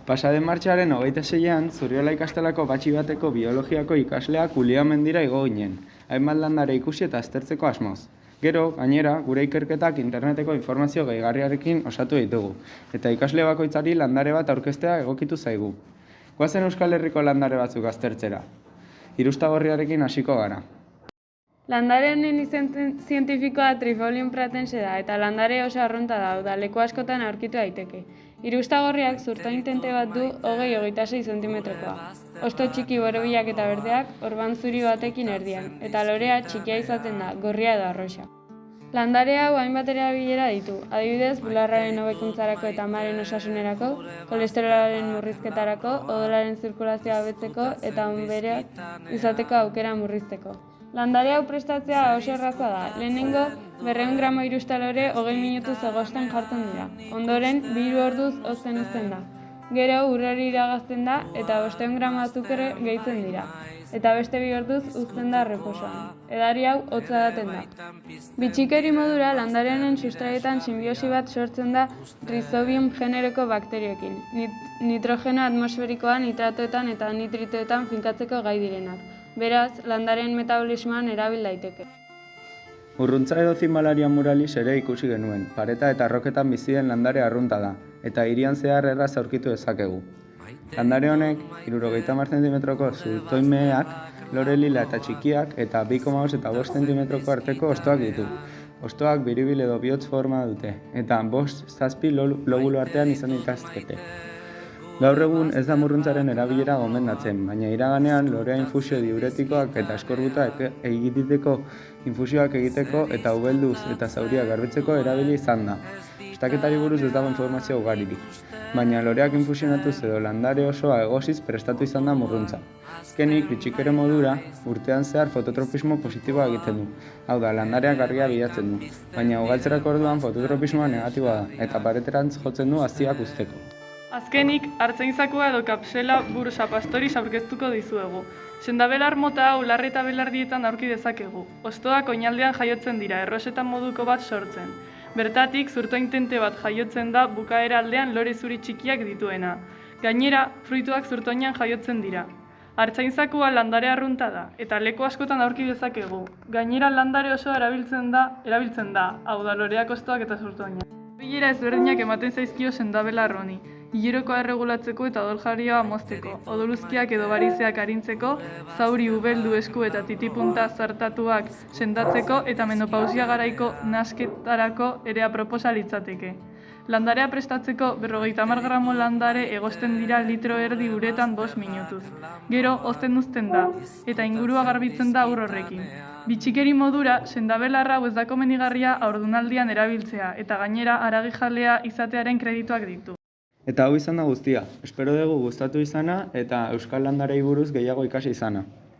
Pasaden martxoaren 26an, Zuriola ikastolako batxi bateko biologiako ikasleak Ulia mendira igo ginen, hainbat landare ikusi eta aztertzeko asmoz. Gero, gainera, gure ikerketak interneteko informazio gehigarriarekin osatu ditugu, eta ikasle bakoitzari landare bat aurkeztea egokitu zaigu. Goazen Euskal Herriko landare batzuk aztertzera. Hiruztagorriarekin hasiko gara. Landare honen izen zientifikoa Trifolium pratense da, eta landare oso arrunta da, leku askotan aurkitu daiteke. Hiruztagorriak zurtoin tente bat du 20-26 zentimetrokoa. Hosto txiki borobilak eta berdeak, orban zuri batekin erdian, eta lorea txikia izaten da, gorria edo arroxa. Landare hau hainbat erabilera ditu, adibidez, bularraren hobekuntzarako eta amaren osasunerako, kolesterolaren murrizketarako, odolaren zirkulazioa hobetzeko eta onbereak izateko aukera murrizteko. Landare hau prestatzea oso erraza da. Lehenengo 200 gramo hiruztalore 20 minutuz egosten jartzen dira. Ondoren 2 orduz hozten uzten da. Gero urrori iragazten da eta 500 gramo azukre gehitzen dira. Eta beste 2 orduz uzten da reposoan. Edari hau hotza daten da. Bitxikeri modura landare honen sustraietan sinbiosi bat sortzen da Rhizobium generoko bakterioekin. Nitrogeno atmosferikoa nitratoetan eta nitritoetan finkatzeko gai direnak. Beraz, landaren metabolismoan erabil daiteke. Urruntza edo Cymalaria muralis ere ikusi genuen, pareta eta arroketan bizi den landare arrunta da, eta hirian zehar erraz aurkitu dezakegu. Landare honek, 70 zentimetroko zurtoinmeak, lore lila eta txikiak, eta 2,5 eta 5 zentimetroko arteko hostoak ditu. Hostoak biribil edo bihotz forma dute, eta 5-7 lobulo artean izan ditazkete. Gaur egun ez da murruntzaren erabilera gomendatzen, baina iraganean lorea infusio diuretikoak eta eskorbuta egiteko infusioak egiteko eta ubelduz eta zauriak garbitzeko erabili izan da. Estaketari buruz ez dago informazio ugaririk, baina loreak infusionatuz edo landare osoa egosiz prestatu izan da murruntza. Azkenik, bitxikere modura, urtean zehar fototropismo positiboa egiten du. Hau da, landareak argia bilatzen du, baina ugaltzerako orduan fototropismoa negatiboa da, eta pareterantz jotzen du haziak uzteko. Azkenik, hartzainzakua edo kapsela bursa pastoriz aurkeztuko dizuegu. Sendabelar mota hau larri eta belardietan aurki dezakegu. Hostoak oinaldean jaiotzen dira, errosetan moduko bat sortzen. Bertatik, zurtoin tente bat jaiotzen da bukaera aldean lore zuri txikiak dituena. Gainera, fruituak zurtoinean jaiotzen dira. Hartzainzakua landare arrunta da, eta leku askotan aurki dezakegu. Gainera, landare osoa erabiltzen da, hau da loreak, hostoak eta zurtoina. Bilera ezberdinak ematen zaizkio sendabelar honi. Hilerokoa erregulatzeko eta odoljaria mozteko, odoluzkiak edo barizeak arintzeko, zauri ubeldu esku eta titipunta zartatuak sendatzeko eta menopausia garaiko nasketarako ere aproposa litzateke. Landarea prestatzeko 50 gramo landare egosten dira litro erdi uretan 5 minutuz. Gero hozten uzten da, eta ingurua garbitzen da ur horrekin. Bitxikeri modura, sendabelarra hau ez da komenigarria haurdunaldian erabiltzea, eta gainera haragijalea izatearen kredituak ditu. Eta hau izan da guztia. Espero dugu gustatu izana eta euskal landarei buruz gehiago ikasi izana.